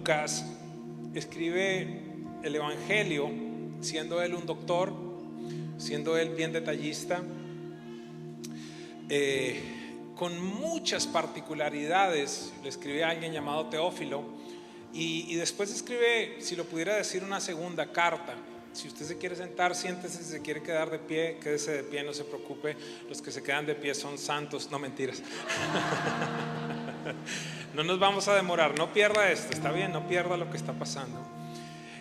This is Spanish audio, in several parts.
Lucas escribe el Evangelio siendo él un doctor, siendo él bien detallista, con muchas particularidades. Le escribe a alguien llamado Teófilo y después escribe, si lo pudiera decir, una segunda carta. Si usted se quiere sentar, siéntese. Si se quiere quedar de pie, quédese de pie, no se preocupe. Los que se quedan de pie son santos. No, mentiras. No nos vamos a demorar, no pierda esto, está bien, no pierda lo que está pasando.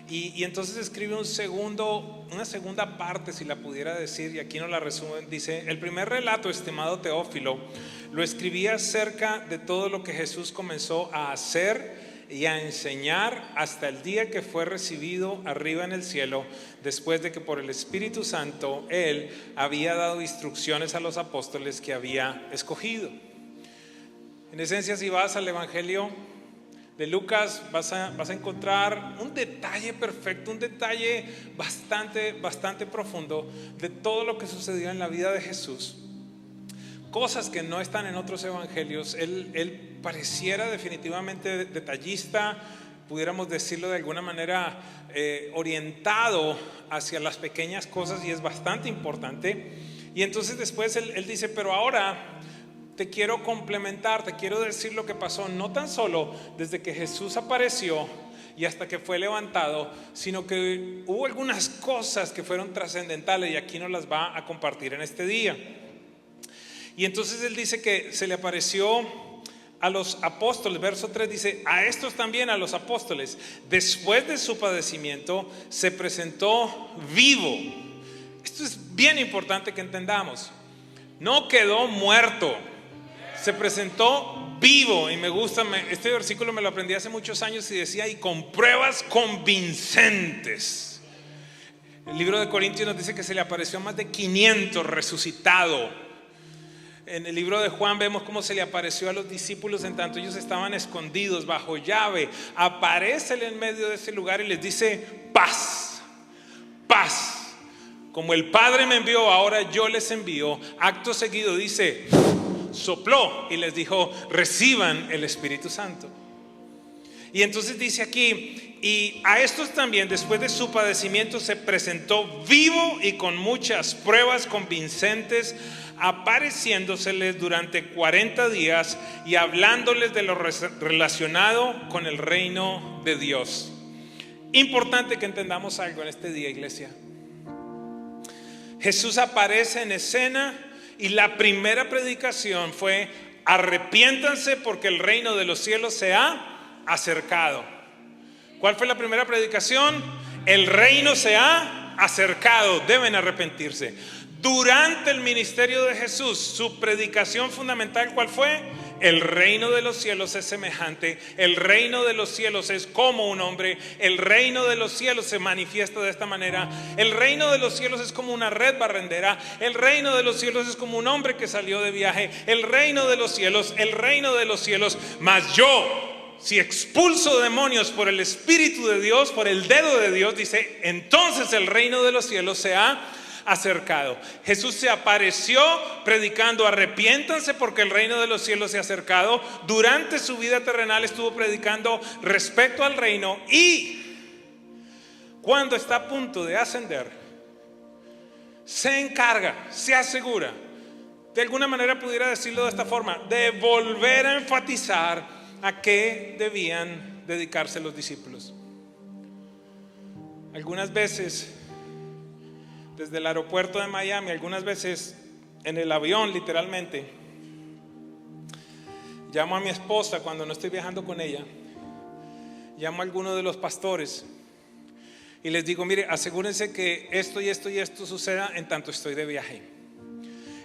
Y entonces escribe una segunda parte, si la pudiera decir, y aquí no la resumen. Dice: el primer relato, estimado Teófilo, lo escribí acerca de todo lo que Jesús comenzó a hacer y a enseñar hasta el día que fue recibido arriba en el cielo, después de que por el Espíritu Santo Él había dado instrucciones a los apóstoles que había escogido. En esencia, si vas al Evangelio de Lucas, vas a encontrar un detalle perfecto, un detalle bastante profundo de todo lo que sucedió en la vida de Jesús. Cosas que no están en otros evangelios. Él pareciera definitivamente detallista, pudiéramos decirlo de alguna manera, orientado hacia las pequeñas cosas, y es bastante importante. Y entonces después él dice: pero ahora te quiero complementar, te quiero decir lo que pasó, no tan solo desde que Jesús apareció y hasta que fue levantado, sino que hubo algunas cosas que fueron trascendentales, y aquí nos las va a compartir en este día. Y entonces él dice que se le apareció a los apóstoles. Verso 3 dice: a estos también, a los apóstoles, después de su padecimiento, se presentó vivo. Esto es bien importante que entendamos. No quedó muerto, se presentó vivo. Y me gusta, este versículo me lo aprendí hace muchos años y decía: y con pruebas convincentes. El libro de Corintios nos dice que se le apareció a más de 500 resucitado. En el libro de Juan vemos cómo se le apareció a los discípulos en tanto ellos estaban escondidos bajo llave. Aparece en medio de ese lugar y les dice: paz, paz. Como el Padre me envió, ahora yo les envío. Acto seguido dice: sopló y les dijo: reciban el Espíritu Santo. Y entonces dice aquí: y a estos también, después de su padecimiento, se presentó vivo y con muchas pruebas convincentes, apareciéndoseles durante 40 días y hablándoles de lo relacionado con el reino de Dios. Importante que entendamos algo en este día, iglesia. Jesús aparece en escena y la primera predicación fue: arrepiéntanse porque el reino de los cielos se ha acercado. ¿Cuál fue la primera predicación? El reino se ha acercado, deben arrepentirse. Durante el ministerio de Jesús, su predicación fundamental, ¿cuál fue? El reino de los cielos es semejante, el reino de los cielos es como un hombre, el reino de los cielos se manifiesta de esta manera, el reino de los cielos es como una red barrendera, el reino de los cielos es como un hombre que salió de viaje, el reino de los cielos, mas yo, si expulso demonios por el Espíritu de Dios, por el dedo de Dios, dice, entonces el reino de los cielos se ha acercado. Jesús se apareció predicando: arrepiéntanse porque el reino de los cielos se ha acercado. Durante su vida terrenal estuvo predicando respecto al reino, y cuando está a punto de ascender, se encarga, se asegura, de alguna manera pudiera decirlo de esta forma, de volver a enfatizar a qué debían dedicarse los discípulos. Algunas veces desde el aeropuerto de Miami, algunas veces en el avión, literalmente, llamo a mi esposa cuando no estoy viajando con ella, llamo a alguno de los pastores y les digo: mire, asegúrense que esto y esto y esto suceda en tanto estoy de viaje.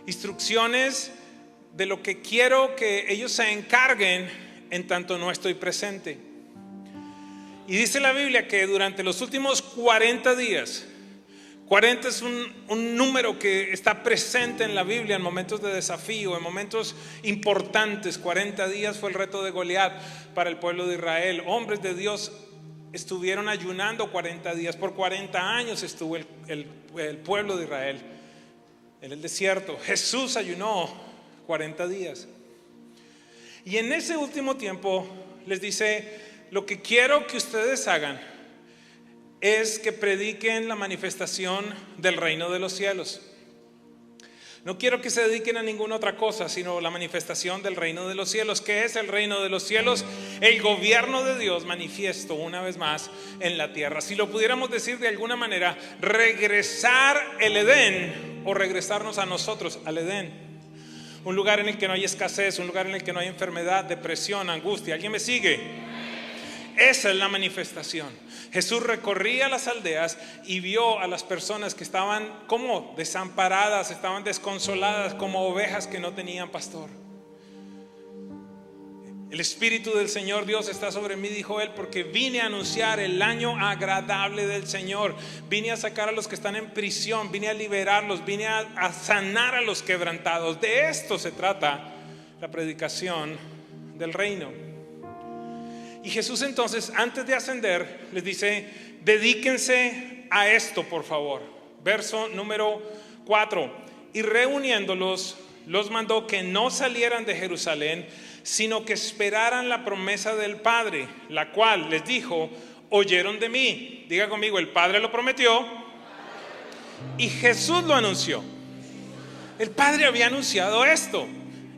Instrucciones de lo que quiero que ellos se encarguen en tanto no estoy presente. Y dice la Biblia que durante los últimos 40 días, 40 es un número que está presente en la Biblia en momentos de desafío, en momentos importantes. 40 días fue el reto de Goliat para el pueblo de Israel. Hombres de Dios estuvieron ayunando 40 días. Por 40 años estuvo el pueblo de Israel en el desierto. Jesús ayunó 40 días. Y en ese último tiempo les dice: lo que quiero que ustedes hagan es que prediquen la manifestación del reino de los cielos. No quiero que se dediquen a ninguna otra cosa, sino la manifestación del reino de los cielos. ¿Qué es el reino de los cielos? El gobierno de Dios manifiesto una vez más en la tierra. Si lo pudiéramos decir de alguna manera, regresar el Edén o regresarnos a nosotros al Edén. Un lugar en el que no hay escasez, un lugar en el que no hay enfermedad, depresión, angustia. ¿Alguien me sigue? Esa es la manifestación. Jesús recorría las aldeas y vio a las personas que estaban como desamparadas, estaban desconsoladas, como ovejas que no tenían pastor. El Espíritu del Señor Dios está sobre mí, dijo él, porque vine a anunciar el año agradable del Señor. Vine a sacar a los que están en prisión, vine a liberarlos, vine a sanar a los quebrantados. De esto se trata la predicación del reino. Y Jesús entonces, antes de ascender, les dice: dedíquense a esto, por favor. Verso número 4. Y reuniéndolos, los mandó que no salieran de Jerusalén, sino que esperaran la promesa del Padre, la cual les dijo: oyeron de mí. Diga conmigo: el Padre lo prometió y Jesús lo anunció. El Padre había anunciado esto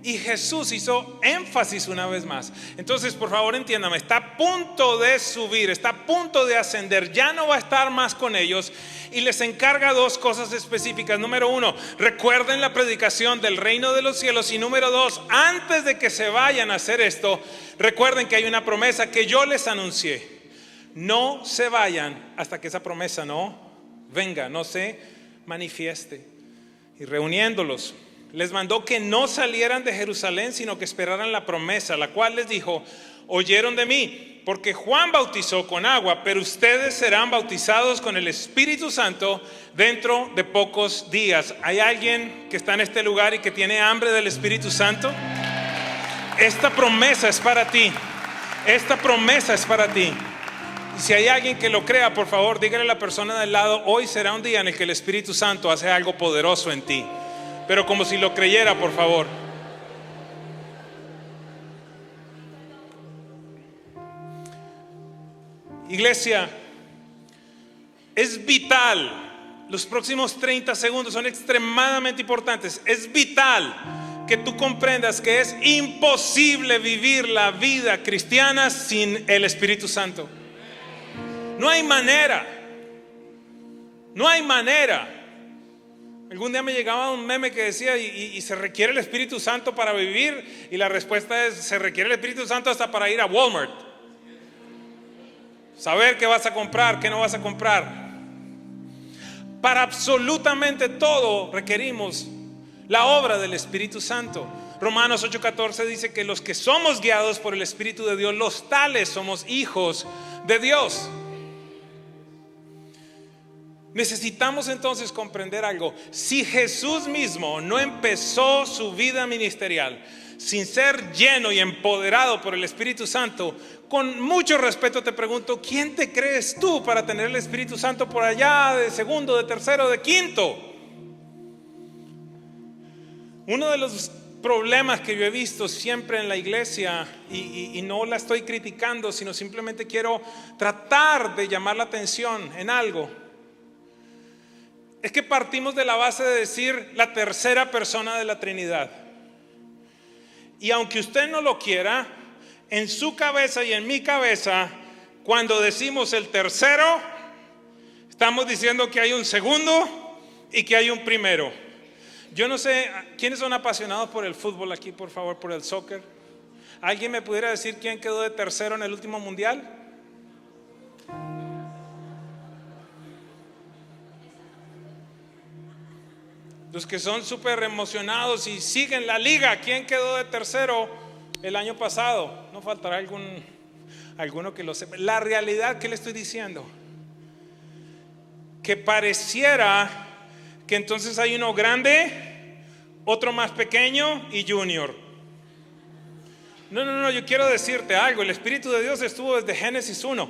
y Jesús hizo énfasis una vez más. Entonces, por favor, entiéndame, está a punto de subir, está a punto de ascender, ya no va a estar más con ellos y les encarga dos cosas específicas. Número 1, recuerden la predicación del reino de los cielos. Y número 2, antes de que se vayan a hacer esto, recuerden que hay una promesa que yo les anuncié. No se vayan hasta que esa promesa no venga, no se manifieste. Y reuniéndolos, les mandó que no salieran de Jerusalén, sino que esperaran la promesa, la cual les dijo: oyeron de mí, porque Juan bautizó con agua, pero ustedes serán bautizados con el Espíritu Santo dentro de pocos días. ¿Hay alguien que está en este lugar y que tiene hambre del Espíritu Santo? Esta promesa es para ti. Esta promesa es para ti. Y si hay alguien que lo crea, por favor, dígale a la persona del lado: hoy será un día en el que el Espíritu Santo hace algo poderoso en ti. Pero como si lo creyera, por favor. Iglesia, es vital. Los próximos 30 segundos son extremadamente importantes. Es vital que tú comprendas que es imposible vivir la vida cristiana sin el Espíritu Santo. No hay manera. No hay manera. Algún día me llegaba un meme que decía: ¿y se requiere el Espíritu Santo para vivir? Y la respuesta es: se requiere el Espíritu Santo hasta para ir a Walmart. Saber qué vas a comprar, qué no vas a comprar. Para absolutamente todo requerimos la obra del Espíritu Santo. Romanos 8:14 dice que los que somos guiados por el Espíritu de Dios, los tales somos hijos de Dios. Necesitamos entonces comprender algo. Si Jesús mismo no empezó su vida ministerial sin ser lleno y empoderado por el Espíritu Santo, con mucho respeto te pregunto: ¿quién te crees tú para tener el Espíritu Santo por allá de segundo, de tercero, de quinto? Uno de los problemas que yo he visto siempre en la iglesia, y no la estoy criticando, sino simplemente quiero tratar de llamar la atención en algo, es que partimos de la base de decir la tercera persona de la Trinidad. Y aunque usted no lo quiera, en su cabeza y en mi cabeza, cuando decimos el tercero, estamos diciendo que hay un segundo y que hay un primero. Yo no sé, ¿quiénes son apasionados por el fútbol aquí, por favor, por el soccer? ¿Alguien me pudiera decir quién quedó de tercero en el último mundial? Los que son súper emocionados y siguen la liga, ¿quién quedó de tercero el año pasado? No faltará alguno que lo sepa. La realidad, ¿qué le estoy diciendo? Que pareciera que entonces hay uno grande, otro más pequeño y junior. No, yo quiero decirte algo. El Espíritu de Dios estuvo desde Génesis 1.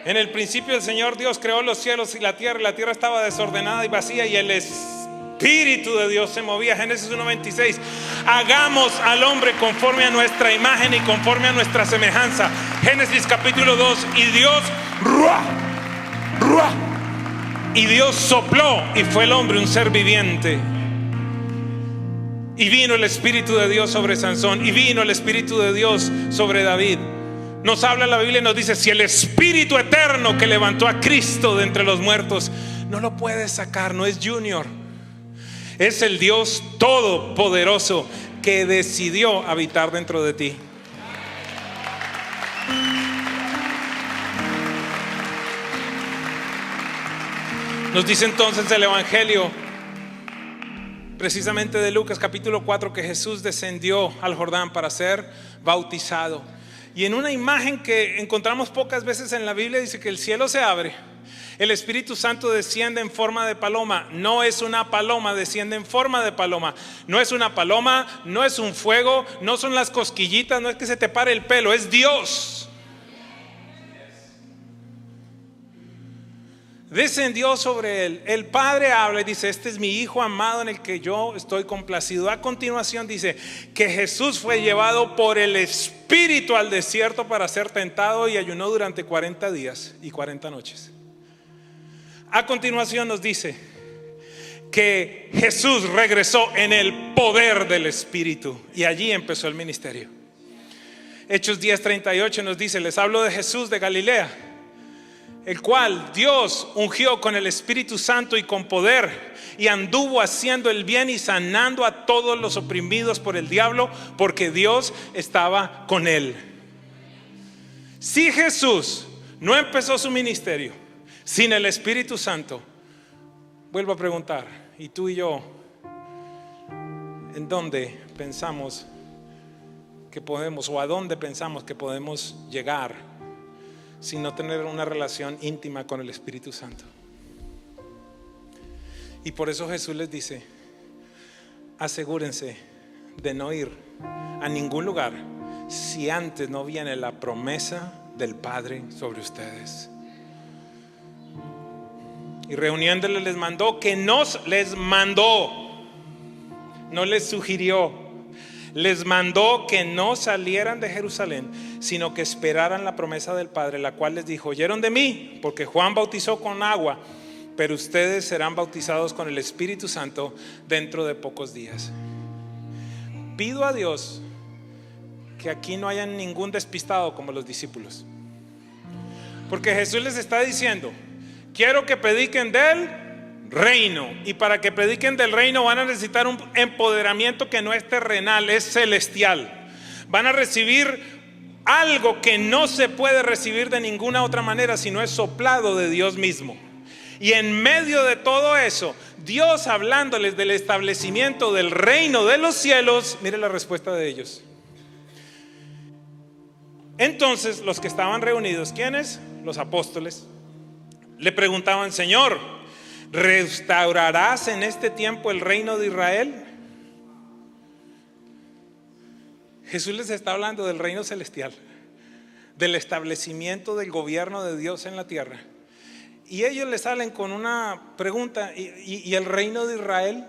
En el principio el Señor Dios creó los cielos y la tierra estaba desordenada y vacía, y el Espíritu Espíritu de Dios se movía. Génesis 1:26. Hagamos al hombre conforme a nuestra imagen y conforme a nuestra semejanza. Génesis capítulo 2. Y Dios ruah, ruah, y Dios sopló y fue el hombre un ser viviente. Y vino el Espíritu de Dios sobre Sansón, y vino el Espíritu de Dios sobre David. Nos habla la Biblia y nos dice: si el Espíritu eterno que levantó a Cristo de entre los muertos, no lo puedes sacar, no es junior, es el Dios todopoderoso que decidió habitar dentro de ti. Nos dice entonces el Evangelio, precisamente de Lucas capítulo 4, que Jesús descendió al Jordán para ser bautizado. Y en una imagen que encontramos pocas veces en la Biblia, dice que el cielo se abre, el Espíritu Santo desciende en forma de paloma. No es una paloma, desciende en forma de paloma. No es una paloma, no es un fuego, no son las cosquillitas, no es que se te pare el pelo, es Dios. Descendió sobre él. El Padre habla y dice: este es mi Hijo amado en el que yo estoy complacido. A continuación dice que Jesús fue llevado por el Espíritu al desierto para ser tentado, y ayunó durante 40 días y 40 noches. A continuación nos dice que Jesús regresó en el poder del Espíritu, y allí empezó el ministerio. Hechos 10:38 nos dice: les hablo de Jesús de Galilea, el cual Dios ungió con el Espíritu Santo y con poder, y anduvo haciendo el bien y sanando a todos los oprimidos por el diablo, porque Dios estaba con él. Si Jesús no empezó su ministerio sin el Espíritu Santo, vuelvo a preguntar, ¿y tú y yo en dónde pensamos que podemos, o a dónde pensamos que podemos llegar sin no tener una relación íntima con el Espíritu Santo? Y por eso Jesús les dice: asegúrense de no ir a ningún lugar si antes no viene la promesa del Padre sobre ustedes. Y reuniéndoles les mandó que no les sugirió, les mandó que no salieran de Jerusalén, sino que esperaran la promesa del Padre, la cual les dijo: oyeron de mí, porque Juan bautizó con agua, pero ustedes serán bautizados con el Espíritu Santo dentro de pocos días. Pido a Dios que aquí no haya ningún despistado como los discípulos, porque Jesús les está diciendo: quiero que prediquen del reino, y para que prediquen del reino van a necesitar un empoderamiento que no es terrenal, es celestial. Van a recibir algo que no se puede recibir de ninguna otra manera, sino es soplado de Dios mismo. Y en medio de todo eso, Dios hablándoles del establecimiento del reino de los cielos, mire la respuesta de ellos. Entonces los que estaban reunidos, ¿quiénes? Los apóstoles, le preguntaban: Señor, ¿restaurarás en este tiempo el reino de Israel? Jesús les está hablando del reino celestial, del establecimiento del gobierno de Dios en la tierra. Y ellos le salen con una pregunta: ¿y el reino de Israel?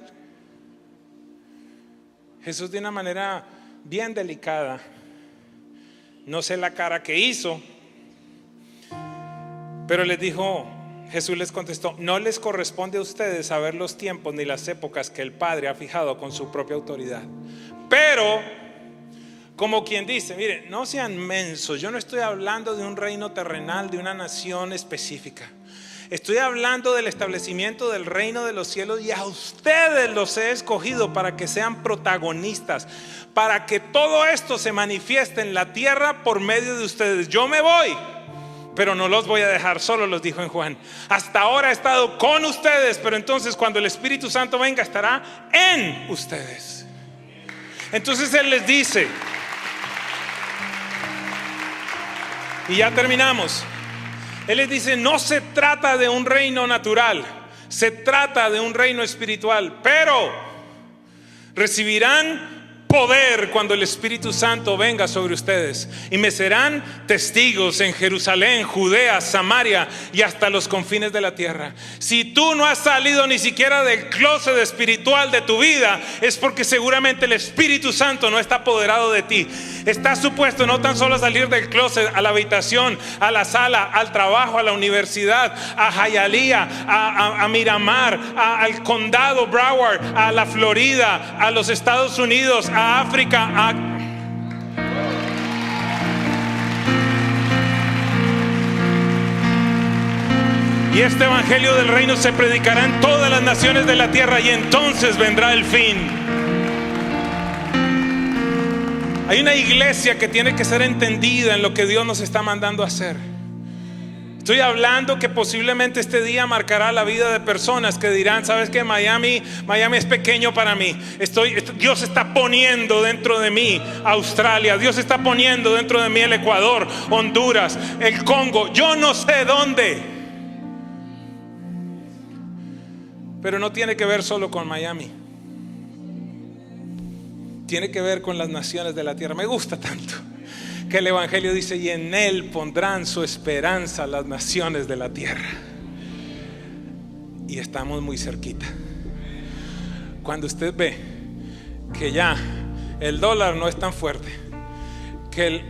Jesús, de una manera bien delicada, no sé la cara que hizo, pero les dijo, Jesús les contestó: no les corresponde a ustedes saber los tiempos ni las épocas que el Padre ha fijado con su propia autoridad. Pero, como quien dice, mire, no sean mensos, yo no estoy hablando de un reino terrenal, de una nación específica. Estoy hablando del establecimiento del reino de los cielos, y a ustedes los he escogido para que sean protagonistas, para que todo esto se manifieste en la tierra por medio de ustedes. Yo me voy, pero no los voy a dejar solos, los dijo en Juan. Hasta ahora he estado con ustedes, pero entonces cuando el Espíritu Santo venga, estará en ustedes. Entonces Él les dice, y ya terminamos, Él les dice: no se trata de un reino natural, se trata de un reino espiritual, pero recibirán poder cuando el Espíritu Santo venga sobre ustedes, y me serán testigos en Jerusalén, Judea, Samaria y hasta los confines de la tierra. Si tú no has salido ni siquiera del closet espiritual de tu vida, es porque seguramente el Espíritu Santo no está apoderado de ti. Estás supuesto no tan solo a salir del closet a la habitación, a la sala, al trabajo, a la universidad, a Hialeah, a Miramar, al condado Broward, a la Florida, a los Estados Unidos, a África, y este evangelio del reino se predicará en todas las naciones de la tierra, y entonces vendrá el fin. Hay una iglesia que tiene que ser entendida en lo que Dios nos está mandando a hacer. Estoy hablando que posiblemente este día marcará la vida de personas que dirán: ¿sabes qué? Miami es pequeño para mí. Dios está poniendo dentro de mí Australia. Dios está poniendo dentro de mí el Ecuador, Honduras, el Congo. Yo no sé dónde. Pero no tiene que ver solo con Miami. Tiene que ver con las naciones de la tierra. Me gusta tanto que el evangelio dice: y en él pondrán su esperanza las naciones de la tierra. Y estamos muy cerquita. Cuando usted ve que ya el dólar no es tan fuerte, que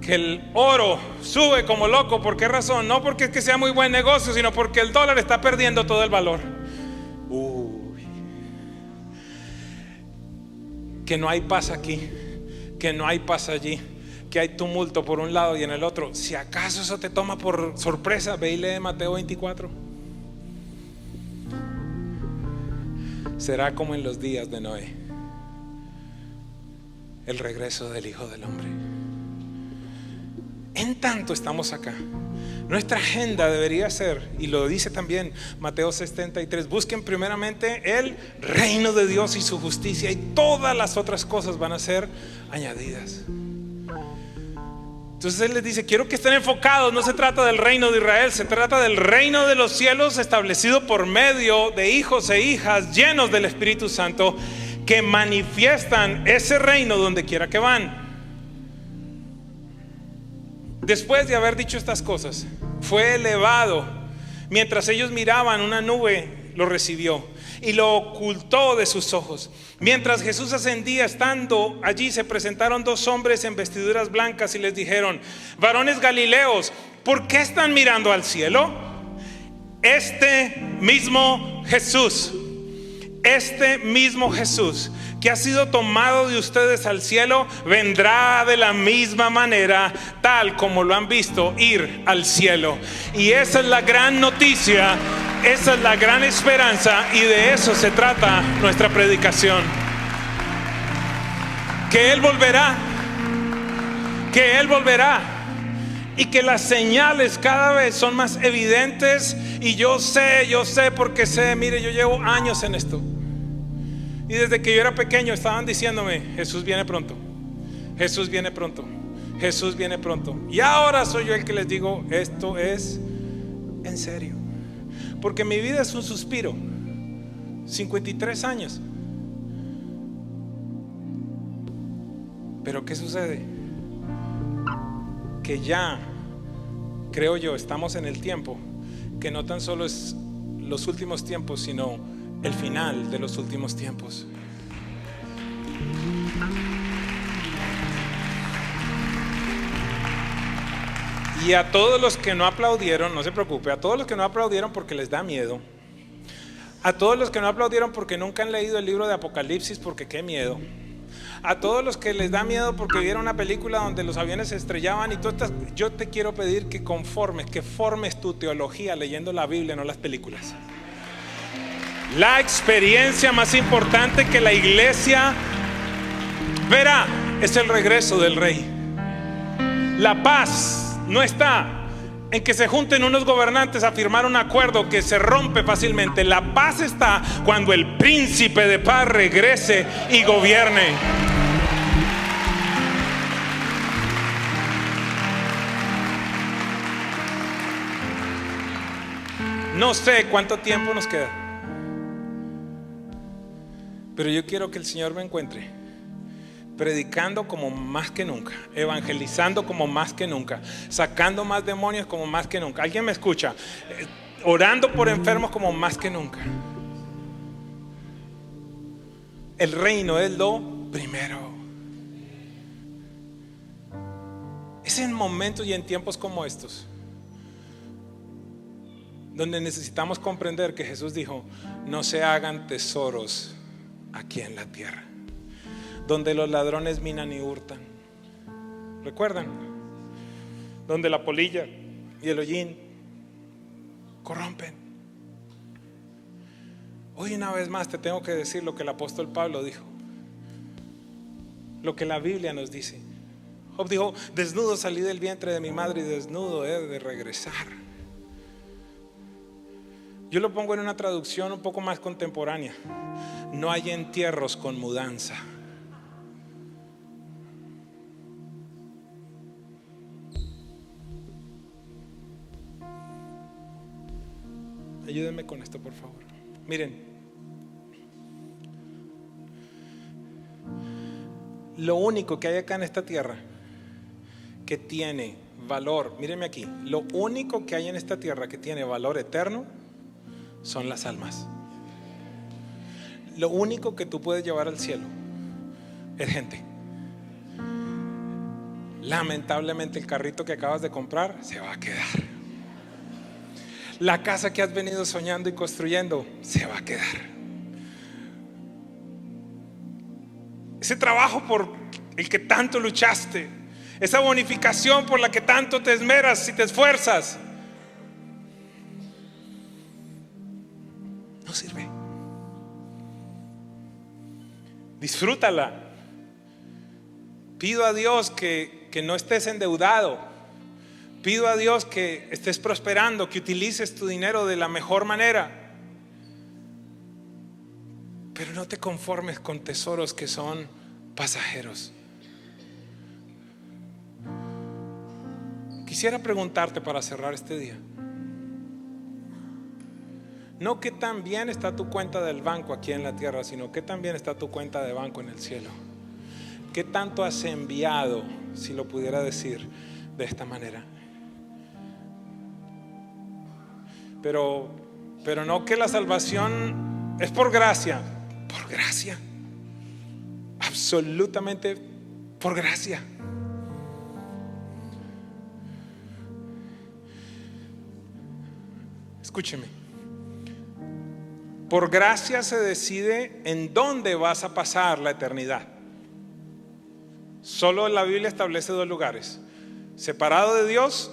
el oro sube como loco. ¿Por qué razón? No porque es que sea muy buen negocio, sino porque el dólar está perdiendo todo el valor. Que no hay paz aquí, que no hay paz allí, que hay tumulto por un lado y en el otro. Si acaso eso te toma por sorpresa, ve y lee Mateo 24. Será como en los días de Noé, el regreso del Hijo del Hombre. En tanto estamos acá, nuestra agenda debería ser, y lo dice también Mateo 73, busquen primeramente el reino de Dios y su justicia, y todas las otras cosas van a ser añadidas. Entonces Él les dice: quiero que estén enfocados. No se trata del reino de Israel, se trata del reino de los cielos, establecido por medio de hijos e hijas llenos del Espíritu Santo, que manifiestan ese reino donde quiera que van. Después de haber dicho estas cosas, fue elevado. Mientras ellos miraban, una nube lo recibió y lo ocultó de sus ojos. Mientras Jesús ascendía, estando allí, se presentaron dos hombres en vestiduras blancas y les dijeron: varones galileos, ¿por qué están mirando al cielo? Este mismo Jesús que ha sido tomado de ustedes al cielo, vendrá de la misma manera, tal como lo han visto ir al cielo. Y esa es la gran noticia, esa es la gran esperanza, y de eso se trata nuestra predicación. Que Él volverá, y que las señales cada vez son más evidentes. Y yo sé porque sé, mire, yo llevo años en esto. Y desde que yo era pequeño estaban diciéndome: Jesús viene pronto, Jesús viene pronto, Jesús viene pronto. Y ahora soy yo el que les digo: esto es en serio. Porque mi vida es un suspiro. 53 años. Pero ¿qué sucede? Que ya, creo yo, estamos en el tiempo que no tan solo es los últimos tiempos, sino el final de los últimos tiempos. Y a todos los que no aplaudieron, no se preocupe, a todos los que no aplaudieron porque les da miedo, a todos los que no aplaudieron porque nunca han leído el libro de Apocalipsis, porque qué miedo, a todos los que les da miedo porque vieron una película donde los aviones se estrellaban y yo te quiero pedir que formes tu teología leyendo la Biblia, no las películas. La experiencia más importante que la iglesia verá es el regreso del Rey. La paz no está en que se junten unos gobernantes a firmar un acuerdo que se rompe fácilmente. La paz está cuando el príncipe de paz regrese y gobierne. No sé cuánto tiempo nos queda, pero yo quiero que el Señor me encuentre predicando como más que nunca, evangelizando como más que nunca, sacando más demonios como más que nunca. ¿Alguien me escucha? Orando por enfermos como más que nunca. El reino es lo primero. Es en momentos y en tiempos como estos donde necesitamos comprender que Jesús dijo: no se hagan tesoros aquí en la tierra, donde los ladrones minan y hurtan. ¿Recuerdan? Donde la polilla y el hollín corrompen. Hoy una vez más te tengo que decir lo que el apóstol Pablo dijo, lo que la Biblia nos dice. Job dijo: desnudo salí del vientre de mi madre y desnudo he de regresar. Yo lo pongo en una traducción un poco más contemporánea: no hay entierros con mudanza. Ayúdenme con esto, por favor. Miren, lo único que hay acá en esta tierra que tiene valor, mírenme aquí, lo único que hay en esta tierra que tiene valor eterno son las almas. Lo único que tú puedes llevar al cielo es gente. Lamentablemente el carrito que acabas de comprar se va a quedar. La casa que has venido soñando y construyendo se va a quedar. Ese trabajo por el que tanto luchaste, esa bonificación por la que tanto te esmeras y te esfuerzas, no sirve. Disfrútala. Pido a Dios que no estés endeudado. Pido a Dios que estés prosperando, que utilices tu dinero de la mejor manera. Pero no te conformes con tesoros que son pasajeros. Quisiera preguntarte para cerrar este día, no qué tan bien está tu cuenta del banco aquí en la tierra, sino qué tan bien está tu cuenta de banco en el cielo. ¿Qué tanto has enviado, si lo pudiera decir de esta manera? Pero no que la salvación es por gracia. Por gracia. Absolutamente por gracia. Escúcheme. Por gracia se decide en dónde vas a pasar la eternidad. Solo la Biblia establece dos lugares: separado de Dios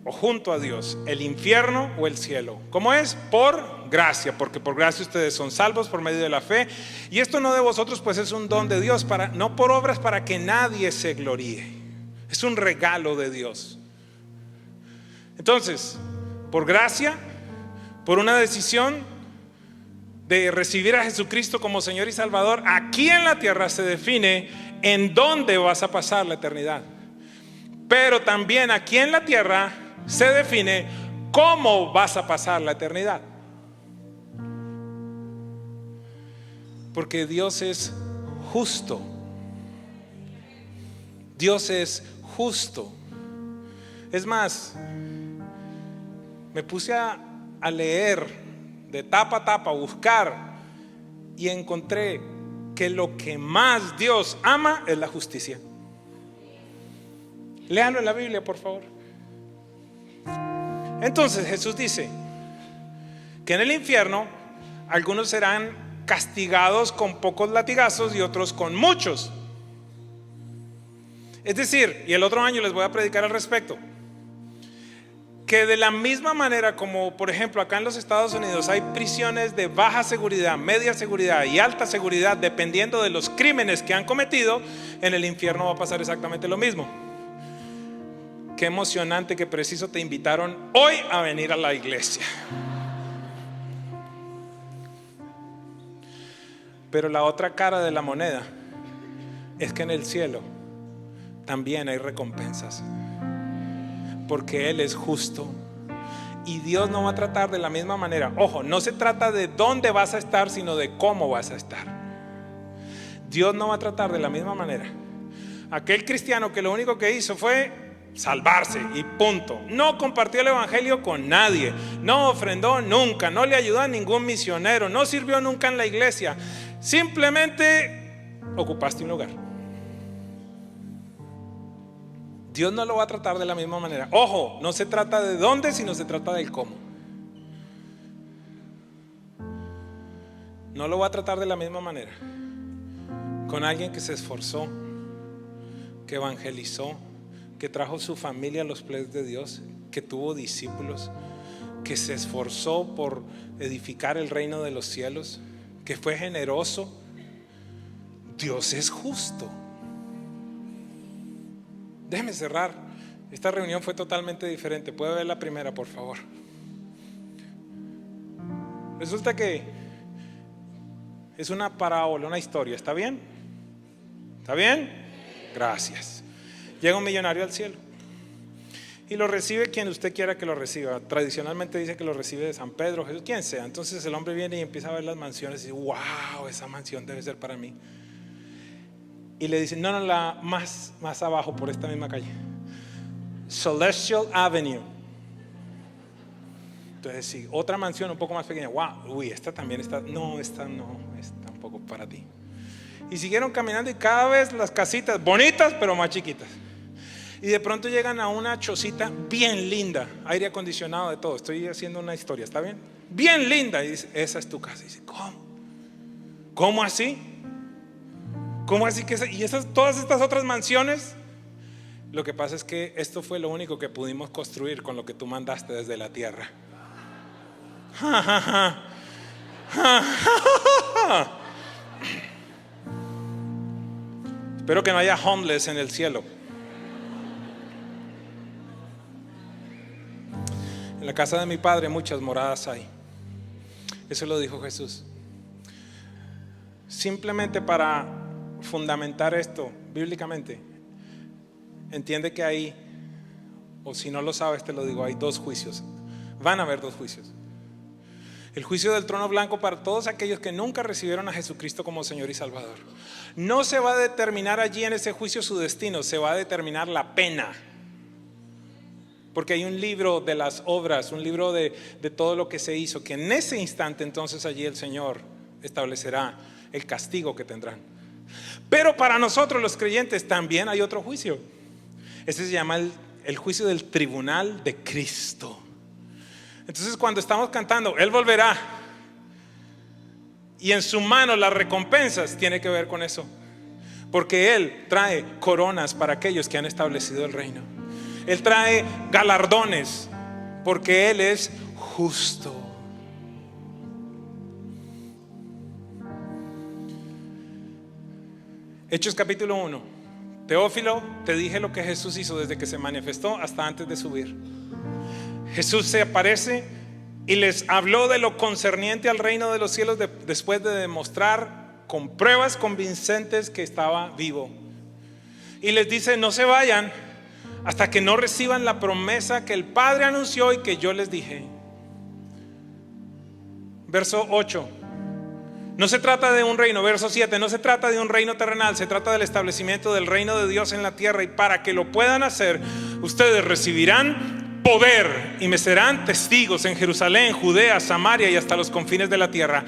o junto a Dios, el infierno o el cielo. ¿Cómo es? Por gracia, porque por gracia ustedes son salvos por medio de la fe, y esto no de vosotros, pues es un don de Dios, no por obras, para que nadie se gloríe. Es un regalo de Dios. Entonces, por gracia, por una decisión de recibir a Jesucristo como Señor y Salvador, aquí en la tierra se define en dónde vas a pasar la eternidad. Pero también aquí en la tierra se define cómo vas a pasar la eternidad. Porque Dios es justo. Dios es justo. Es más, me puse a leer de tapa a tapa, a buscar, y encontré que lo que más Dios ama es la justicia. Léanlo en la Biblia, por favor. Entonces Jesús dice que en el infierno algunos serán castigados con pocos latigazos y otros con muchos. Es decir, y el otro año les voy a predicar al respecto, que de la misma manera como por ejemplo acá en los Estados Unidos hay prisiones de baja seguridad, media seguridad y alta seguridad dependiendo de los crímenes que han cometido, en el infierno va a pasar exactamente lo mismo. Qué emocionante que preciso te invitaron hoy a venir a la iglesia. Pero la otra cara de la moneda es que en el cielo también hay recompensas, porque Él es justo y Dios no va a tratar de la misma manera. Ojo, no se trata de dónde vas a estar, sino de cómo vas a estar. Dios no va a tratar de la misma manera aquel cristiano que lo único que hizo fue salvarse y punto. No compartió el evangelio con nadie, no ofrendó nunca, no le ayudó a ningún misionero, no sirvió nunca en la iglesia, simplemente ocupaste un lugar. Dios no lo va a tratar de la misma manera. Ojo, no se trata de dónde, sino se trata del cómo. No lo va a tratar de la misma manera con alguien que se esforzó, que evangelizó, que trajo su familia a los pies de Dios, que tuvo discípulos, que se esforzó por edificar el reino de los cielos, que fue generoso. Dios es justo. Déjeme cerrar. Esta reunión fue totalmente diferente. ¿Puede ver la primera, por favor? Resulta que es una parábola, una historia. ¿Está bien? ¿Está bien? Gracias. Llega un millonario al cielo y lo recibe quien usted quiera que lo reciba. Tradicionalmente dice que lo recibe de San Pedro, Jesús, quien sea. Entonces el hombre viene y empieza a ver las mansiones y dice: wow, esa mansión debe ser para mí. Y le dicen: no, la más abajo, por esta misma calle, Celestial Avenue. Entonces sí, otra mansión un poco más pequeña. Wow, uy, esta también está. No, esta no, es tampoco para ti. Y siguieron caminando y cada vez las casitas bonitas pero más chiquitas. Y de pronto llegan a una chocita bien linda, aire acondicionado, de todo. Estoy haciendo una historia, ¿está bien? Bien linda. Y dice: esa es tu casa. Y dice: ¿cómo? ¿Cómo así? ¿Cómo así que todas estas otras mansiones? Lo que pasa es que esto fue lo único que pudimos construir con lo que tú mandaste desde la tierra. Espero que no haya homeless en el cielo. En la casa de mi padre muchas moradas hay. Eso lo dijo Jesús. Simplemente para fundamentar esto bíblicamente, entiende que hay, o si no lo sabes te lo digo, hay dos juicios. Van a haber dos juicios. El juicio del trono blanco para todos aquellos que nunca recibieron a Jesucristo como Señor y Salvador. No se va a determinar allí en ese juicio su destino, se va a determinar la pena. Porque hay un libro de las obras, un libro de todo lo que se hizo, que en ese instante entonces allí el Señor establecerá el castigo que tendrán. Pero para nosotros los creyentes también hay otro juicio. Ese se llama el juicio del tribunal de Cristo. Entonces cuando estamos cantando Él volverá y en su mano las recompensas, tiene que ver con eso, porque Él trae coronas para aquellos que han establecido el reino. Él trae galardones porque Él es justo. Hechos capítulo 1. Teófilo, te dije lo que Jesús hizo desde que se manifestó hasta antes de subir. Jesús se aparece y les habló de lo concerniente al reino de los cielos después de demostrar con pruebas convincentes que estaba vivo. Y les dice: no se vayan hasta que no reciban la promesa que el Padre anunció y que yo les dije. Verso 8. No se trata de un reino. Verso 7. No se trata de un reino terrenal, se trata del establecimiento del reino de Dios en la tierra. Y para que lo puedan hacer, ustedes recibirán poder y me serán testigos en Jerusalén, Judea, Samaria y hasta los confines de la tierra.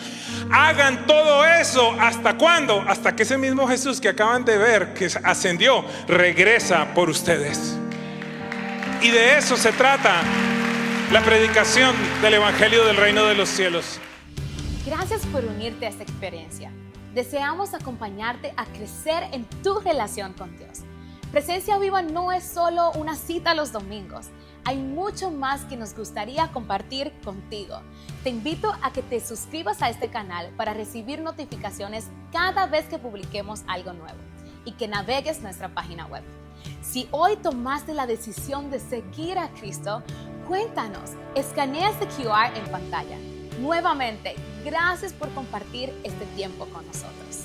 Hagan todo eso. ¿Hasta cuándo? Hasta que ese mismo Jesús que acaban de ver, que ascendió, regresa por ustedes. Y de eso se trata la predicación del evangelio del reino de los cielos. Gracias por unirte a esta experiencia. Deseamos acompañarte a crecer en tu relación con Dios. Presencia Viva no es solo una cita los domingos. Hay mucho más que nos gustaría compartir contigo. Te invito a que te suscribas a este canal para recibir notificaciones cada vez que publiquemos algo nuevo y que navegues nuestra página web. Si hoy tomaste la decisión de seguir a Cristo, cuéntanos, escanea este QR en pantalla. Nuevamente, gracias por compartir este tiempo con nosotros.